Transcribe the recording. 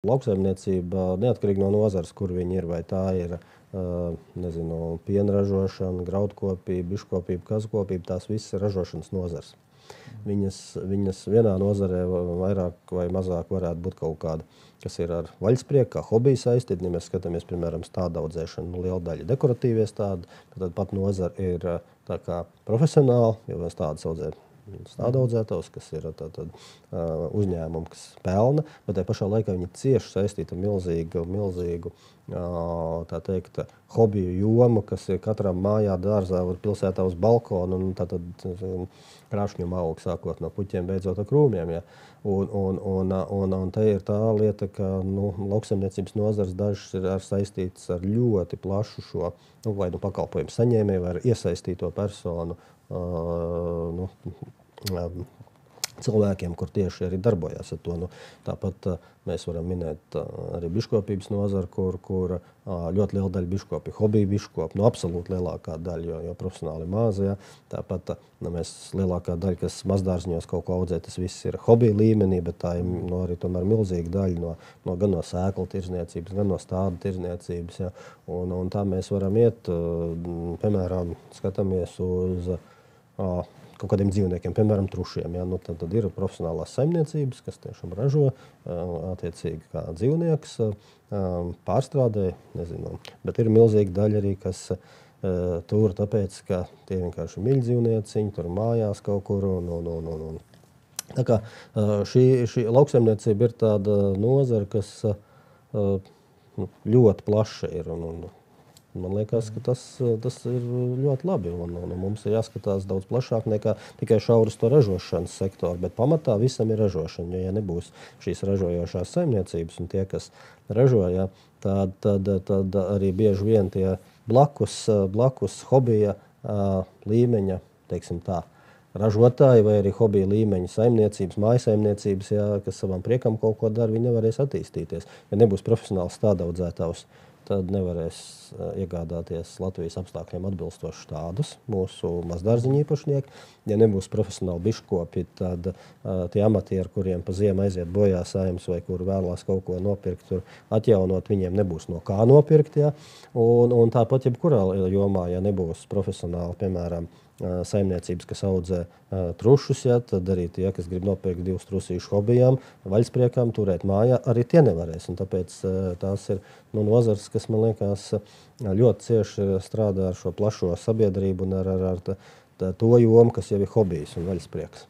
Lauksaimniecība neatkarīgi no nozares, kur viņi ir, vai tā ir piena ražošana, graudkopība, biškopība, kazkopība, tās visas ir ražošanas nozars. Viņas vienā nozarē vairāk vai mazāk varētu būt kaut kāda, kas ir ar vaļasprieku, kā hobiju saistīta. Ja mēs skatāmies, piemēram, stāda audzēšanu, liela daļa dekoratīvie stādi, tad pat nozara ir tā kā profesionāli, jo stādas audzē stāda audzētājs, kas ir uzņēmumi, kas pelna, bet tajā pašā laikā viņi cieši saistīti ar milzīgu tā teikt, hobiju jomu, kas ir katram mājā, dārzā, var pilsētā uz balkonu, un tātad krāšņuma augi, sākot no puķiem, beidzot ar krūmiem. Ja. Un te ir tā lieta, ka lauksaimniecības nozars dažas ir saistītas ar ļoti plašu šo vai pakalpojumu saņēmēju, vai ar iesaistīto personu cilvēkiem, kur tieši arī darbojās ar to. Tāpat mēs varam minēt arī biškopības nozaru, kur ļoti liela daļa biškopi, hobiju biškopi, absolūti lielākā daļa, jo profesionāli maz. Ja. Tāpat mēs lielākā daļa, kas mazdārzņos kaut ko audzē, tas viss ir hobiju līmenī, bet tā ir arī tomēr milzīga daļa gan no sēklu tirzniecības, gan no stādu tirzniecības. Ja. Un tā mēs varam iet, piemēram, skatāmies uz kaut kādiem dzīvniekiem, piemēram, trušiem. Ja? Tad ir profesionālās saimniecības, kas tiešām ražo attiecīgi kā dzīvnieks, pārstrādē, bet ir milzīga daļa arī, kas tur tāpēc, ka tie vienkārši mīļ dzīvnieciņi, tur mājās kaut kur. Tā kā šī lauksaimniecība ir tāda nozara, kas ļoti plaša ir. Man liekas, ka tas ir ļoti labi. Mums ir jāskatās daudz plašāk nekā tikai šauri uz to ražošanas sektoru. Bet pamatā visam ir ražošana. Ja nebūs šīs ražojošās saimniecības un tie, kas ražo, ja, tad arī bieži vien tie blakus hobija līmeņa, teiksim tā, ražotāji vai arī hobija līmeņa saimniecības, mājasaimniecības, ja, kas savam priekam kaut ko dara, viņi nevarēs attīstīties. Ja nebūs profesionāls stādaudzētājs, tad nevarēs iegādāties Latvijas apstākļiem atbilstošus tādus mūsu mazdārziņu īpašnieki. Ja nebūs profesionāli biškopi, tad tie amatieri, kuriem pa ziemu aiziet bojā saimnes vai kur vēlās kaut ko nopirkt, atjaunot, viņiem nebūs no kā nopirkt. Ja? Un tāpat jebkurā jomā, ja nebūs profesionāli, piemēram, saimniecības, kas audzē trušus, ja, tad arī tie, kas grib nopirkt 2 trusīšu hobijām, vaļaspriekām, turēt mājā, arī tie nevarēs. Un tāpēc tās ir nozars, kas, man liekas, ļoti cieši strādā ar šo plašo sabiedrību un ar to jomu, kas jau ir hobijs un vaļasprieks.